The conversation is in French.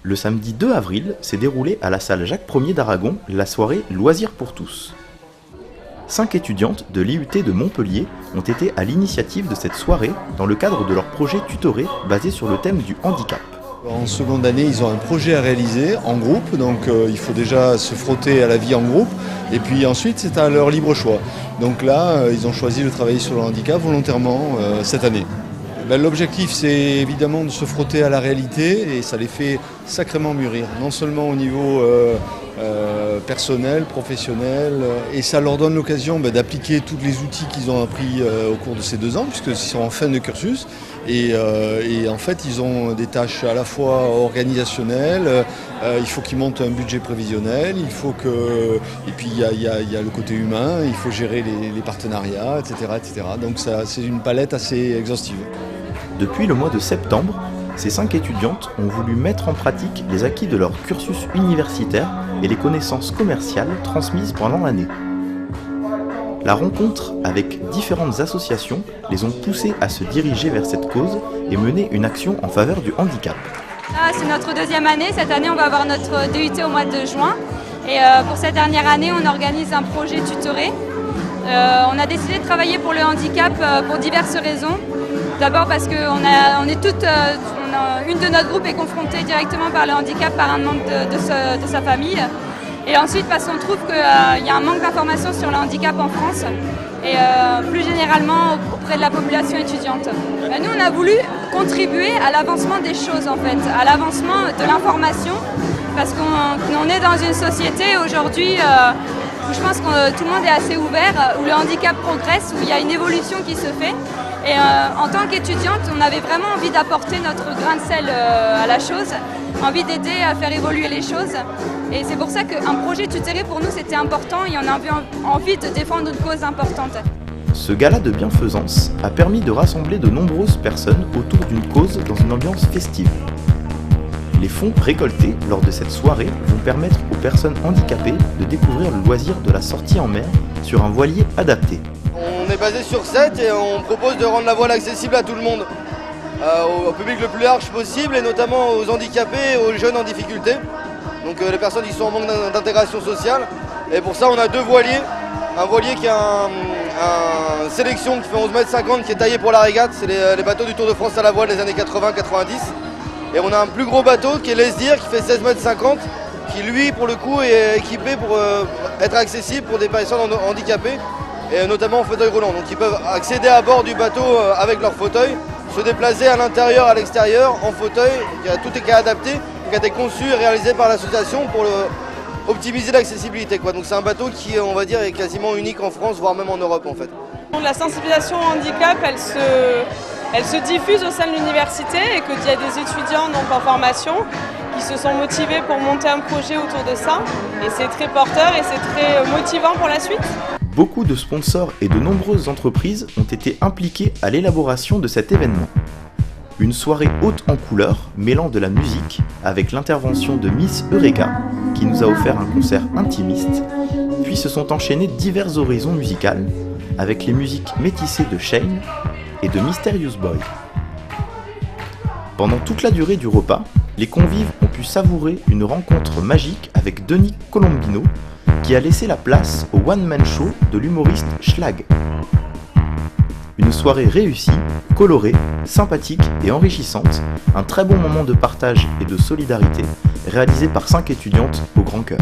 Le samedi 2 avril s'est déroulée à la salle Jacques Ier d'Aragon la soirée Loisirs pour tous. 5 étudiantes de l'IUT de Montpellier ont été à l'initiative de cette soirée dans le cadre de leur projet tutoré basé sur le thème du handicap. En seconde année, ils ont un projet à réaliser en groupe, donc il faut déjà se frotter à la vie en groupe, et puis ensuite c'est à leur libre choix. Donc là, ils ont choisi de travailler sur le handicap volontairement cette année. L'objectif, c'est évidemment de se frotter à la réalité, et ça les fait sacrément mûrir, non seulement au niveau personnel, professionnel, et ça leur donne l'occasion d'appliquer tous les outils qu'ils ont appris au cours de ces 2 ans, puisqu'ils sont en fin de cursus. Et en fait, ils ont des tâches à la fois organisationnelles, il faut qu'ils montent un budget prévisionnel, et puis il y a le côté humain, il faut gérer les partenariats, etc., etc. Donc c'est une palette assez exhaustive. Depuis le mois de septembre, ces 5 étudiantes ont voulu mettre en pratique les acquis de leur cursus universitaire et les connaissances commerciales transmises pendant l'année. La rencontre avec différentes associations les ont poussées à se diriger vers cette cause et mener une action en faveur du handicap. C'est notre 2e année. Cette année, on va avoir notre DUT au mois de juin. Et pour cette dernière année, on organise un projet tutoré. On a décidé de travailler pour le handicap pour diverses raisons. D'abord parce que une de notre groupe est confrontée directement par le handicap, par un membre de sa famille. Et ensuite parce qu'on trouve qu'il y a un manque d'informations sur le handicap en France et plus généralement auprès de la population étudiante. Nous, on a voulu contribuer à l'avancement des choses en fait, à l'avancement de l'information, parce qu'on est dans une société aujourd'hui où je pense que tout le monde est assez ouvert, où le handicap progresse, où il y a une évolution qui se fait. Et en tant qu'étudiante, on avait vraiment envie d'apporter notre grain de sel à la chose, envie d'aider à faire évoluer les choses. Et c'est pour ça qu'un projet tutoré pour nous c'était important et on avait envie de défendre une cause importante. Ce gala de bienfaisance a permis de rassembler de nombreuses personnes autour d'une cause dans une ambiance festive. Les fonds récoltés lors de cette soirée vont permettre aux personnes handicapées de découvrir le loisir de la sortie en mer sur un voilier adapté. On est basé sur 7 et on propose de rendre la voile accessible à tout le monde, au public le plus large possible et notamment aux handicapés et aux jeunes en difficulté. Donc les personnes qui sont en manque d'intégration sociale. Et pour ça on a 2 voiliers. Un voilier qui a une sélection qui fait 11,50 m qui est taillé pour la régate. C'est les bateaux du Tour de France à la voile des années 80-90. Et on a un plus gros bateau qui est l'Esdir qui fait 16,50 m, qui lui pour le coup est équipé pour être accessible pour des personnes handicapées. Et notamment en fauteuil roulant. Donc ils peuvent accéder à bord du bateau avec leur fauteuil, se déplacer à l'intérieur, à l'extérieur, en fauteuil. Tout est adapté, qui a été conçu et réalisé par l'association pour optimiser l'accessibilité. Donc c'est un bateau qui, on va dire, est quasiment unique en France, voire même en Europe en fait. La sensibilisation au handicap, elle se diffuse au sein de l'université et qu'il y a des étudiants en formation qui se sont motivés pour monter un projet autour de ça. Et c'est très porteur et c'est très motivant pour la suite. Beaucoup de sponsors et de nombreuses entreprises ont été impliqués à l'élaboration de cet événement. Une soirée haute en couleurs, mêlant de la musique, avec l'intervention de Miss Eureka, qui nous a offert un concert intimiste, puis se sont enchaînés divers horizons musicales, avec les musiques métissées de Shane et de Mysterious Boy. Pendant toute la durée du repas, les convives ont pu savourer une rencontre magique avec Denis Colombino, qui a laissé la place au one-man show de l'humoriste Schlag. Une soirée réussie, colorée, sympathique et enrichissante, un très bon moment de partage et de solidarité, réalisé par 5 étudiantes au grand cœur.